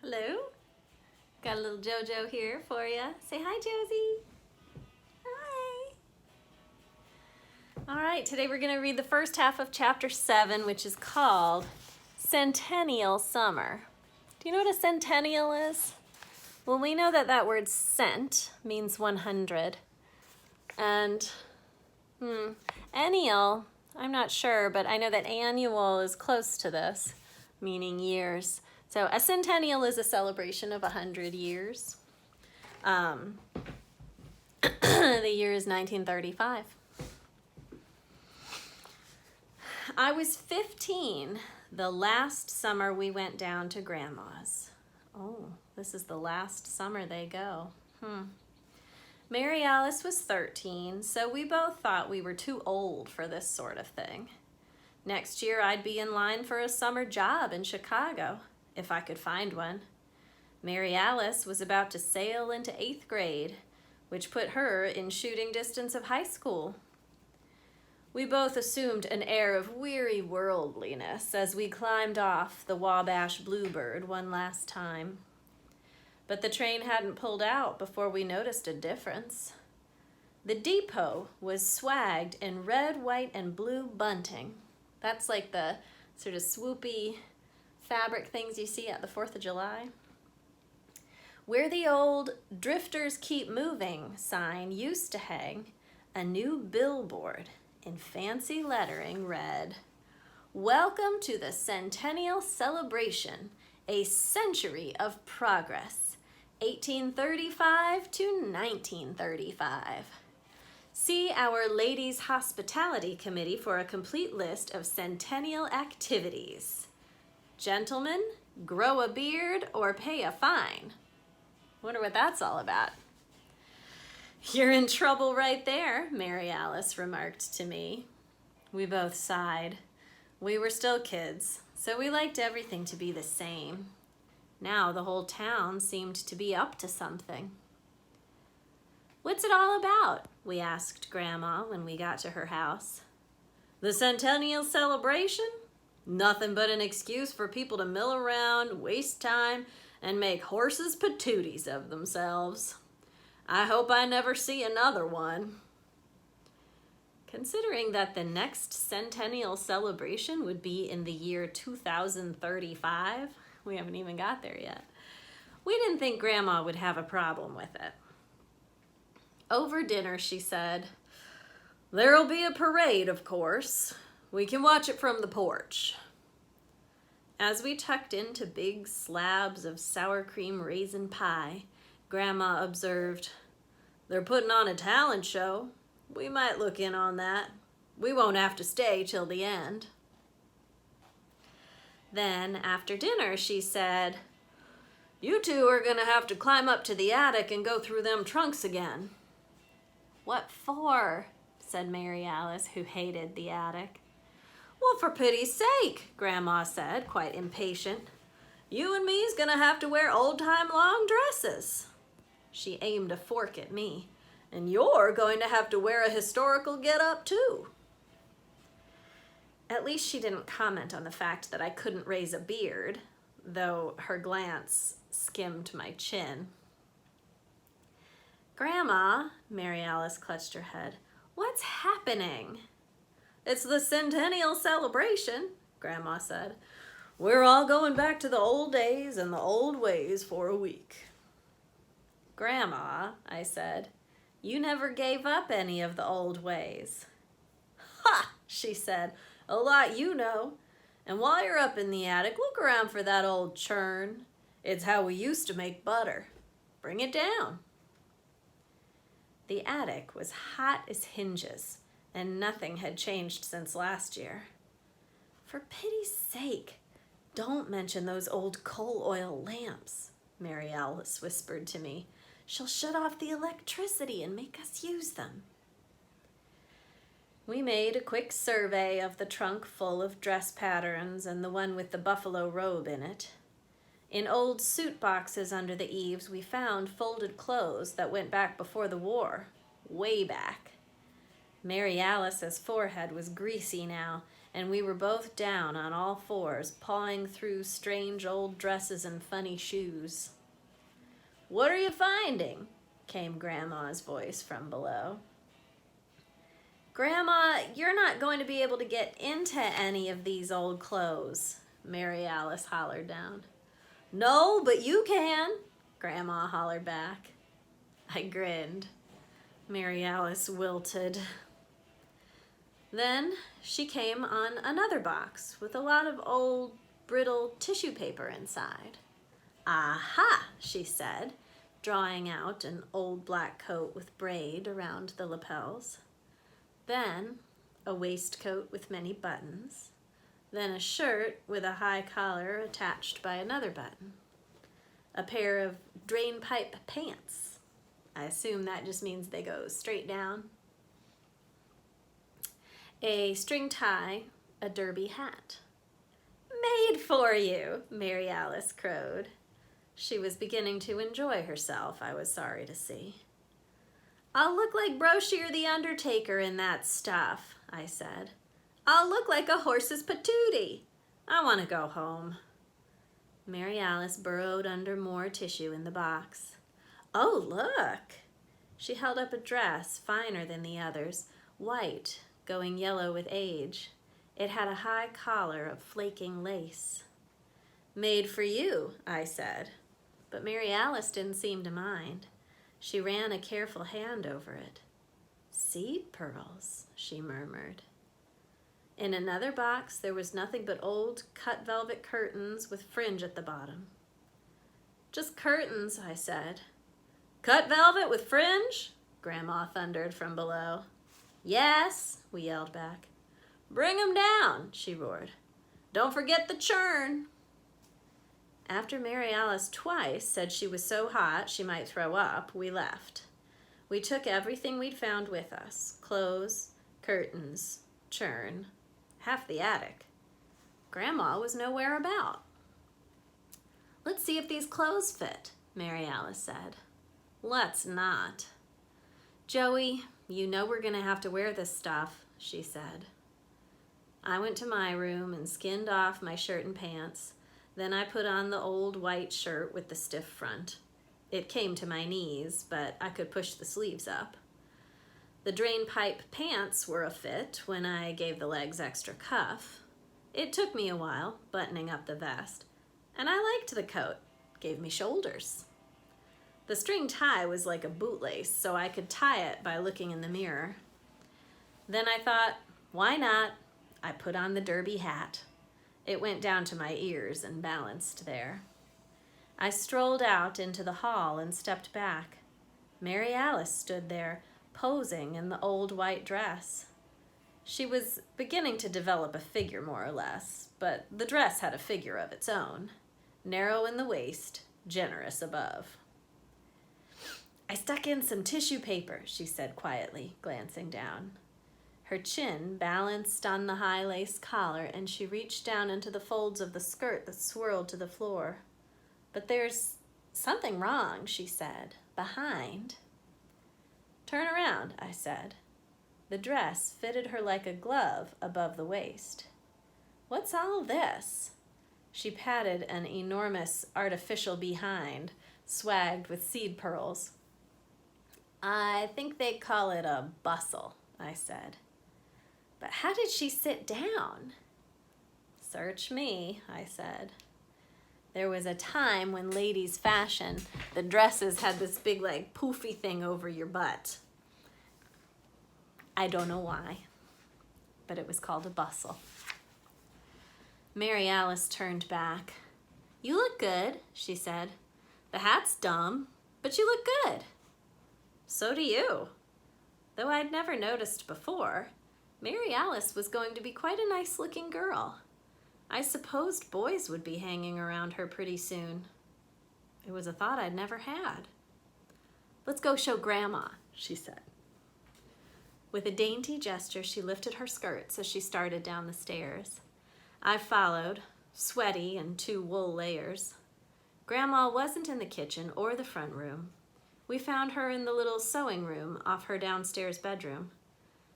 Hello. Got a little JoJo here for you. Say hi, Josie. Hi. All right, today we're going to read the first half of chapter 7, which is called Centennial Summer. Do you know what a centennial is? Well, we know that word cent means 100. And ennial, I'm not sure, but I know that annual is close to this, meaning years. So a centennial is a celebration of 100 years. The year is 1935. I was 15 the last summer we went down to Grandma's. Oh, this is the last summer they go. Mary Alice was 13, so we both thought we were too old for this sort of thing. Next year I'd be in line for a summer job in Chicago, if I could find one. Mary Alice was about to sail into 8th grade, which put her in shooting distance of high school. We both assumed an air of weary worldliness as we climbed off the Wabash Bluebird one last time. But the train hadn't pulled out before we noticed a difference. The depot was swagged in red, white, and blue bunting. That's like the sort of swoopy fabric things you see at the 4th of July. Where the old "Drifters Keep Moving" sign used to hang, a new billboard in fancy lettering read, "Welcome to the Centennial Celebration, a century of progress, 1835 to 1935. See our Ladies' Hospitality Committee for a complete list of centennial activities. Gentlemen, grow a beard or pay a fine." Wonder what that's all about. "You're in trouble right there," Mary Alice remarked to me. We both sighed. We were still kids, so we liked everything to be the same. Now the whole town seemed to be up to something. "What's it all about?" we asked Grandma when we got to her house. "The Centennial Celebration? Nothing but an excuse for people to mill around, waste time, and make horses' patooties of themselves. I hope I never see another one." Considering that the next centennial celebration would be in the year 2035, we haven't even got there yet, we didn't think Grandma would have a problem with it. Over dinner, she said, "There'll be a parade, of course. We can watch it from the porch." As we tucked into big slabs of sour cream raisin pie, Grandma observed, "They're putting on a talent show. We might look in on that. We won't have to stay till the end." Then, after dinner, she said, "You two are going to have to climb up to the attic and go through them trunks again." "What for?" said Mary Alice, who hated the attic. "Well, for pity's sake," Grandma said, quite impatient. "You and me's gonna have to wear old-time long dresses." She aimed a fork at me. "And you're going to have to wear a historical get-up, too." At least she didn't comment on the fact that I couldn't raise a beard, though her glance skimmed my chin. "Grandma," Mary Alice clutched her head, "what's happening?" "It's the Centennial Celebration," Grandma said. "We're all going back to the old days and the old ways for a week." "Grandma," I said, "you never gave up any of the old ways." "Ha!" she said, "a lot you know. And while you're up in the attic, look around for that old churn. It's how we used to make butter. Bring it down." The attic was hot as hinges, and nothing had changed since last year. "For pity's sake, don't mention those old coal oil lamps," Mary Alice whispered to me. "She'll shut off the electricity and make us use them." We made a quick survey of the trunk full of dress patterns and the one with the buffalo robe in it. In old suit boxes under the eaves, we found folded clothes that went back before the war, way back. Mary Alice's forehead was greasy now, and we were both down on all fours, pawing through strange old dresses and funny shoes. "What are you finding?" came Grandma's voice from below. "Grandma, you're not going to be able to get into any of these old clothes," Mary Alice hollered down. "No, but you can," Grandma hollered back. I grinned. Mary Alice wilted. Then she came on another box with a lot of old, brittle tissue paper inside. "Aha," she said, drawing out an old black coat with braid around the lapels. Then a waistcoat with many buttons. Then a shirt with a high collar attached by another button. A pair of drain pipe pants. I assume that just means they go straight down. A string tie, a derby hat. "Made for you," Mary Alice crowed. She was beginning to enjoy herself, I was sorry to see. "I'll look like Broshear the Undertaker in that stuff," I said. "I'll look like a horse's patootie. I want to go home." Mary Alice burrowed under more tissue in the box. "Oh, look!" She held up a dress finer than the others, white, going yellow with age. It had a high collar of flaking lace. "Made for you," I said, but Mary Alice didn't seem to mind. She ran a careful hand over it. "Seed pearls," she murmured. In another box there was nothing but old cut velvet curtains with fringe at the bottom. "Just curtains," I said. "Cut velvet with fringe?" Grandma thundered from below. "Yes," we yelled back. "Bring 'em down," she roared. "Don't forget the churn." After Mary Alice twice said she was so hot she might throw up, we left. We took everything we'd found with us: clothes, curtains, churn, half the attic. Grandma was nowhere about. "Let's see if these clothes fit," Mary Alice said. "Let's not." "Joey, you know we're going to have to wear this stuff," she said. I went to my room and skinned off my shirt and pants. Then I put on the old white shirt with the stiff front. It came to my knees, but I could push the sleeves up. The drain pipe pants were a fit when I gave the legs extra cuff. It took me a while, buttoning up the vest, and I liked the coat. Gave me shoulders. The string tie was like a bootlace, so I could tie it by looking in the mirror. Then I thought, why not? I put on the derby hat. It went down to my ears and balanced there. I strolled out into the hall and stepped back. Mary Alice stood there, posing in the old white dress. She was beginning to develop a figure more or less, but the dress had a figure of its own. Narrow in the waist, generous above. "I stuck in some tissue paper," she said quietly, glancing down. Her chin balanced on the high lace collar, and she reached down into the folds of the skirt that swirled to the floor. "But there's something wrong," she said, "behind." "Turn around," I said. The dress fitted her like a glove above the waist. "What's all this?" She patted an enormous artificial behind, swagged with seed pearls. "I think they call it a bustle," I said. "But how did she sit down?" "Search me," I said. There was a time when ladies' fashion, the dresses had this big like poofy thing over your butt. I don't know why, but it was called a bustle. Mary Alice turned back. "You look good," she said. "The hat's dumb, but you look good." "So do you." Though I'd never noticed before, Mary Alice was going to be quite a nice-looking girl. I supposed boys would be hanging around her pretty soon. It was a thought I'd never had. "Let's go show Grandma," she said. With a dainty gesture, she lifted her skirts as she started down the stairs. I followed, sweaty in 2 wool layers. Grandma wasn't in the kitchen or the front room. We found her in the little sewing room off her downstairs bedroom.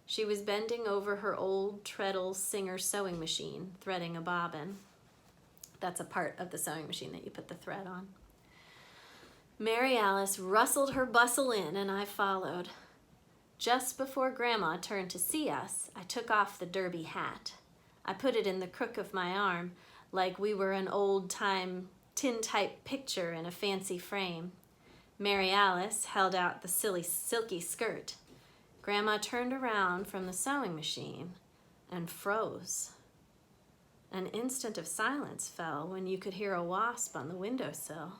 She was bending over her old treadle Singer sewing machine, threading a bobbin. That's a part of the sewing machine that you put the thread on. Mary Alice rustled her bustle in, and I followed. Just before Grandma turned to see us, I took off the derby hat. I put it in the crook of my arm, like we were an old-time tin-type picture in a fancy frame. Mary Alice held out the silky skirt. Grandma turned around from the sewing machine and froze. An instant of silence fell when you could hear a wasp on the windowsill.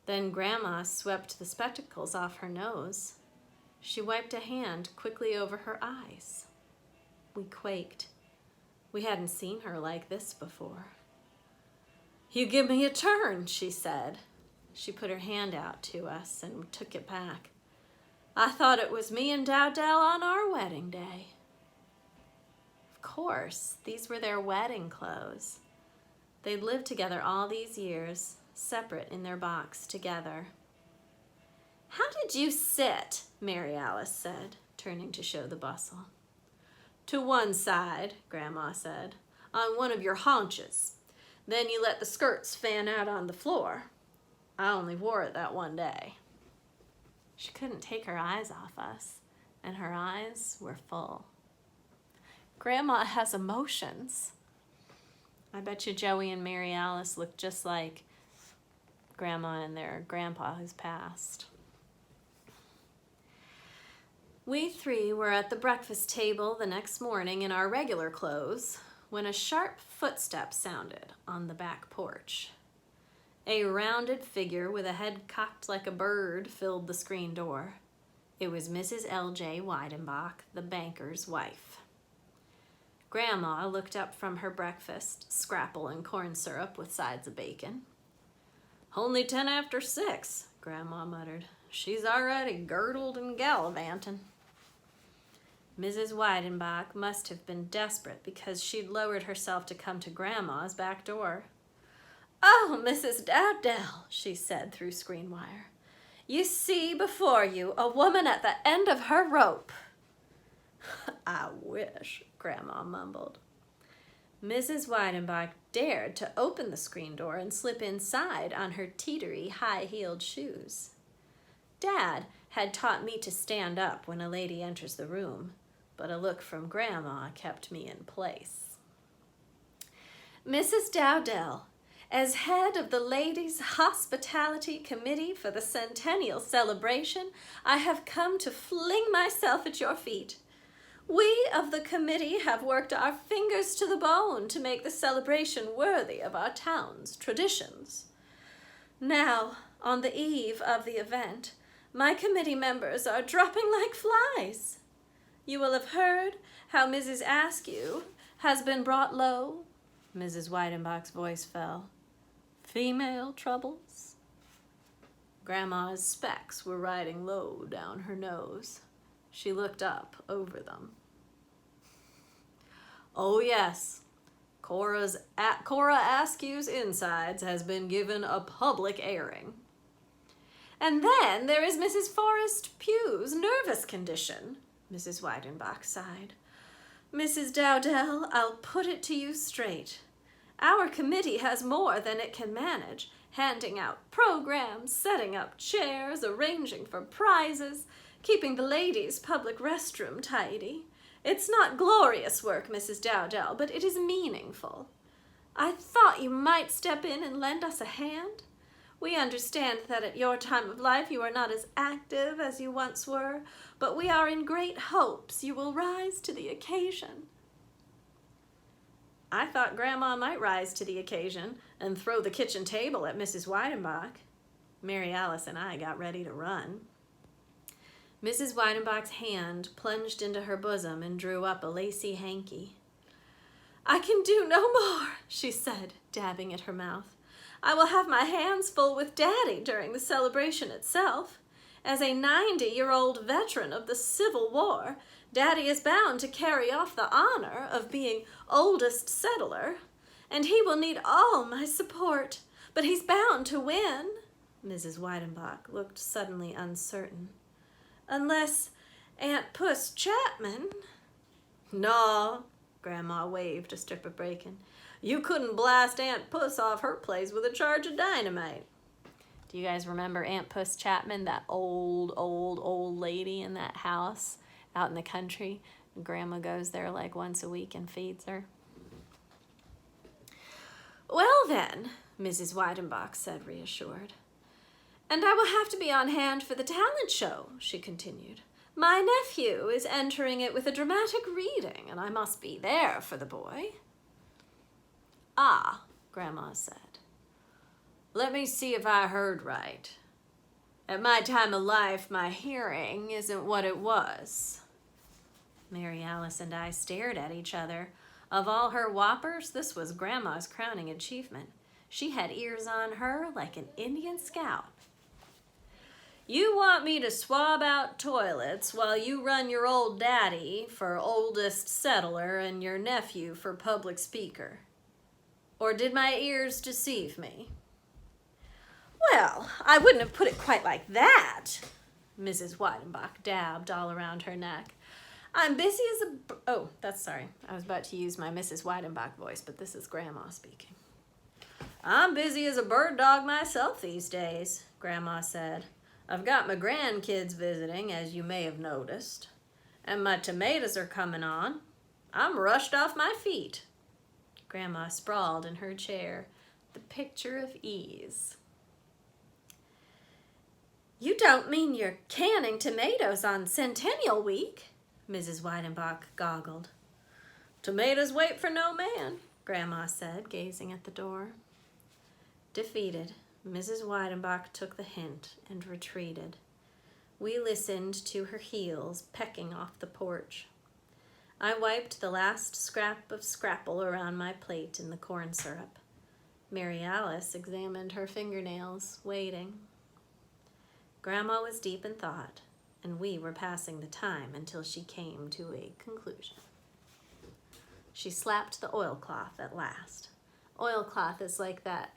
Then Grandma swept the spectacles off her nose. She wiped a hand quickly over her eyes. We quaked. We hadn't seen her like this before. "You give me a turn," she said. She put her hand out to us and took it back. "I thought it was me and Dowdell on our wedding day." Of course, these were their wedding clothes. They'd lived together all these years, separate in their box together. "How did you sit?" Mary Alice said, turning to show the bustle. "To one side," Grandma said, "on one of your haunches. Then you let the skirts fan out on the floor. I only wore it that one day." She couldn't take her eyes off us, and her eyes were full. Grandma has emotions. I bet you Joey and Mary Alice look just like Grandma and their grandpa who's passed. We three were at the breakfast table the next morning in our regular clothes when a sharp footstep sounded on the back porch. A rounded figure with a head cocked like a bird filled the screen door. It was Mrs. L.J. Weidenbach, the banker's wife. Grandma looked up from her breakfast, scrapple and corn syrup with sides of bacon. "Only 10 after 6, Grandma muttered. "She's already girdled and gallivanting." Mrs. Weidenbach must have been desperate because she'd lowered herself to come to Grandma's back door. "Oh, Mrs. Dowdell," she said through screen wire. "You see before you a woman at the end of her rope." "I wish," Grandma mumbled. Mrs. Weidenbach dared to open the screen door and slip inside on her teetery, high-heeled shoes. Dad had taught me to stand up when a lady enters the room, but a look from Grandma kept me in place. "Mrs. Dowdell, as head of the Ladies' Hospitality Committee for the Centennial Celebration, I have come to fling myself at your feet. We of the committee have worked our fingers to the bone to make the celebration worthy of our town's traditions. Now, on the eve of the event, my committee members are dropping like flies. You will have heard how Mrs. Askew has been brought low." Mrs. Weidenbach's voice fell. "Female troubles?" Grandma's specs were riding low down her nose. She looked up over them. "Oh yes, Cora Askew's insides has been given a public airing. And then there is Mrs. Forrest Pugh's nervous condition," Mrs. Weidenbach sighed. "Mrs. Dowdell, I'll put it to you straight. Our committee has more than it can manage, handing out programs, setting up chairs, arranging for prizes, keeping the ladies' public restroom tidy. It's not glorious work, Mrs. Dowdell, but it is meaningful. I thought you might step in and lend us a hand. We understand that at your time of life you are not as active as you once were, but we are in great hopes you will rise to the occasion." I thought Grandma might rise to the occasion and throw the kitchen table at Mrs. Weidenbach. Mary Alice and I got ready to run. Mrs. Weidenbach's hand plunged into her bosom and drew up a lacy hanky. "I can do no more," she said, dabbing at her mouth. "I will have my hands full with Daddy during the celebration itself. As a 90-year-old veteran of the Civil War, Daddy is bound to carry off the honor of being oldest settler, and he will need all my support, but he's bound to win." Mrs. Weidenbach looked suddenly uncertain. "Unless Aunt Puss Chapman..." No, Grandma waved a strip of bacon. You couldn't blast Aunt Puss off her place with a charge of dynamite. Do you guys remember Aunt Puss Chapman, that old lady in that house out in the country? Grandma goes there like once a week and feeds her. Well then, Mrs. Weidenbach said, reassured. And I will have to be on hand for the talent show, she continued. My nephew is entering it with a dramatic reading, and I must be there for the boy. Ah, Grandma said. Let me see if I heard right. At my time of life, my hearing isn't what it was. Mary Alice and I stared at each other. Of all her whoppers, this was Grandma's crowning achievement. She had ears on her like an Indian scout. You want me to swab out toilets while you run your old daddy for oldest settler and your nephew for public speaker. Or did my ears deceive me? Well, I wouldn't have put it quite like that. Mrs. Weidenbach dabbed all around her neck. I'm busy as a... Oh, sorry. I was about to use my Mrs. Weidenbach voice, but this is Grandma speaking. I'm busy as a bird dog myself these days, Grandma said. I've got my grandkids visiting, as you may have noticed. And my tomatoes are coming on. I'm rushed off my feet. Grandma sprawled in her chair, the picture of ease. You don't mean you're canning tomatoes on Centennial Week? Mrs. Weidenbach goggled. Tomatoes wait for no man, Grandma said, gazing at the door. Defeated, Mrs. Weidenbach took the hint and retreated. We listened to her heels pecking off the porch. I wiped the last scrap of scrapple around my plate in the corn syrup. Mary Alice examined her fingernails, waiting. Grandma was deep in thought, and we were passing the time until she came to a conclusion. She slapped the oilcloth at last. Oilcloth is like that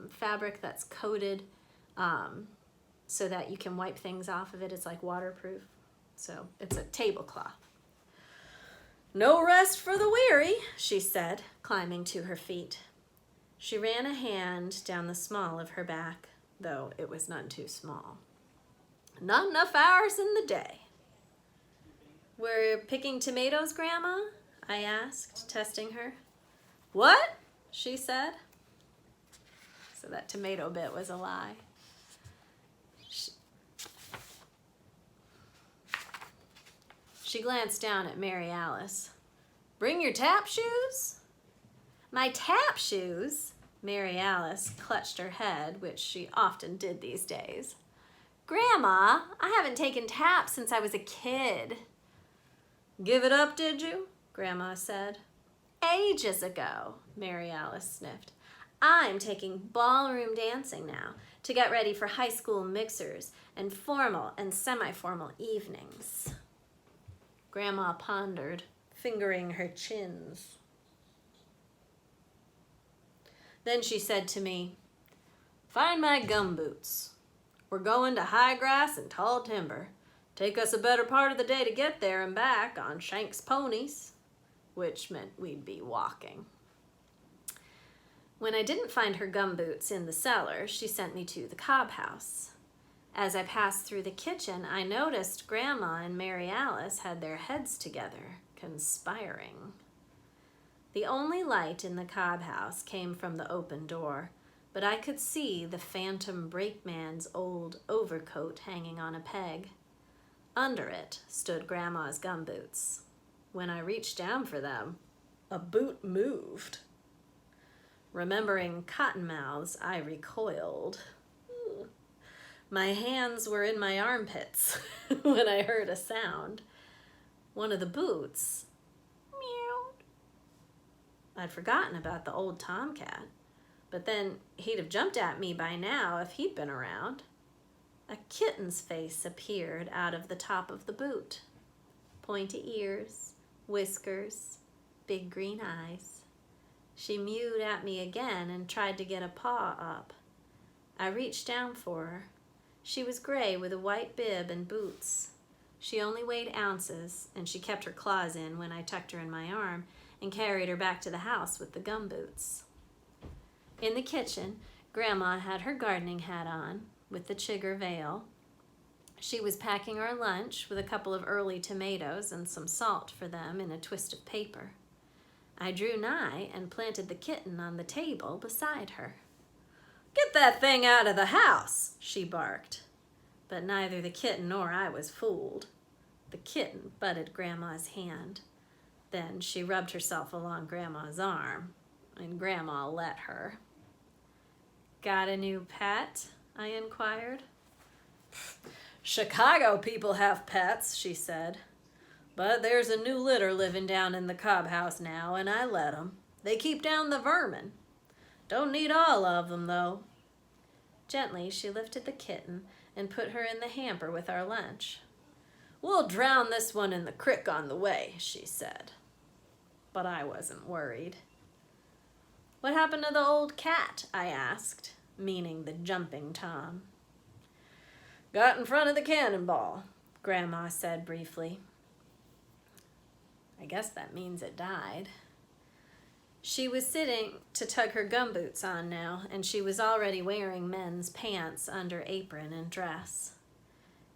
fabric that's coated so that you can wipe things off of it. It's like waterproof. So it's a tablecloth. No rest for the weary, she said, climbing to her feet. She ran a hand down the small of her back, though it was none too small. Not enough hours in the day. We're picking tomatoes, Grandma? I asked, testing her. What? She said. So that tomato bit was a lie. She glanced down at Mary Alice. Bring your tap shoes? My tap shoes? Mary Alice clutched her head, which she often did these days. Grandma, I haven't taken taps since I was a kid. Give it up, did you? Grandma said. Ages ago, Mary Alice sniffed. I'm taking ballroom dancing now to get ready for high school mixers and formal and semi-formal evenings. Grandma pondered, fingering her chins. Then she said to me, Find my gumboots. We're going to high grass and tall timber. Take us a better part of the day to get there and back on Shank's ponies, which meant we'd be walking. When I didn't find her gumboots in the cellar, she sent me to the Cobb house. As I passed through the kitchen, I noticed Grandma and Mary Alice had their heads together, conspiring. The only light in the Cobb house came from the open door, but I could see the phantom brakeman's old overcoat hanging on a peg. Under it stood Grandma's gumboots. When I reached down for them, a boot moved. Remembering cottonmouths, I recoiled. My hands were in my armpits when I heard a sound. One of the boots meowed. I'd forgotten about the old tomcat, but then he'd have jumped at me by now if he'd been around. A kitten's face appeared out of the top of the boot. Pointy ears, whiskers, big green eyes. She mewed at me again and tried to get a paw up. I reached down for her. She was gray with a white bib and boots. She only weighed ounces, and she kept her claws in when I tucked her in my arm and carried her back to the house with the gumboots. In the kitchen, Grandma had her gardening hat on with the chigger veil. She was packing our lunch with a couple of early tomatoes and some salt for them in a twist of paper. I drew nigh and planted the kitten on the table beside her. "Get that thing out of the house," she barked. But neither the kitten nor I was fooled. The kitten butted Grandma's hand. Then she rubbed herself along Grandma's arm, and Grandma let her. "Got a new pet?" I inquired. "Chicago people have pets," she said. "But there's a new litter living down in the Cobb house now, and I let 'em. They keep down the vermin. Don't need all of them, though." Gently, she lifted the kitten and put her in the hamper with our lunch. "We'll drown this one in the crick on the way," she said. But I wasn't worried. "What happened to the old cat?" I asked, meaning the jumping Tom. "Got in front of the cannonball," Grandma said briefly. I guess that means it died. She was sitting to tug her gumboots on now, and she was already wearing men's pants under apron and dress.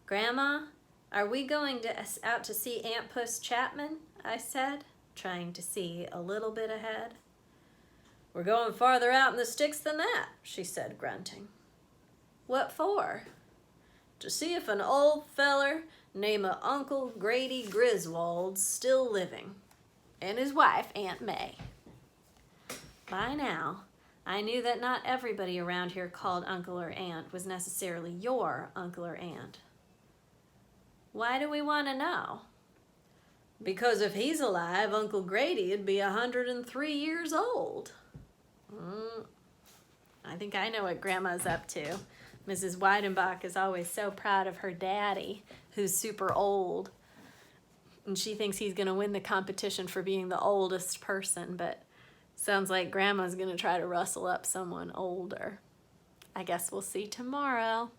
"Grandma, are we going out to see Aunt Puss Chapman?" I said, trying to see a little bit ahead. "We're going farther out in the sticks than that," she said, grunting. "What for?" "To see if an old feller named Uncle Grady Griswold's still living, and his wife, Aunt May." By now, I knew that not everybody around here called uncle or aunt was necessarily your uncle or aunt. "Why do we want to know?" "Because if he's alive, Uncle Grady'd be 103 years old. I think I know what Grandma's up to. Mrs. Weidenbach is always so proud of her daddy, who's super old. And she thinks he's going to win the competition for being the oldest person, but sounds like Grandma's going to try to rustle up someone older. I guess we'll see tomorrow.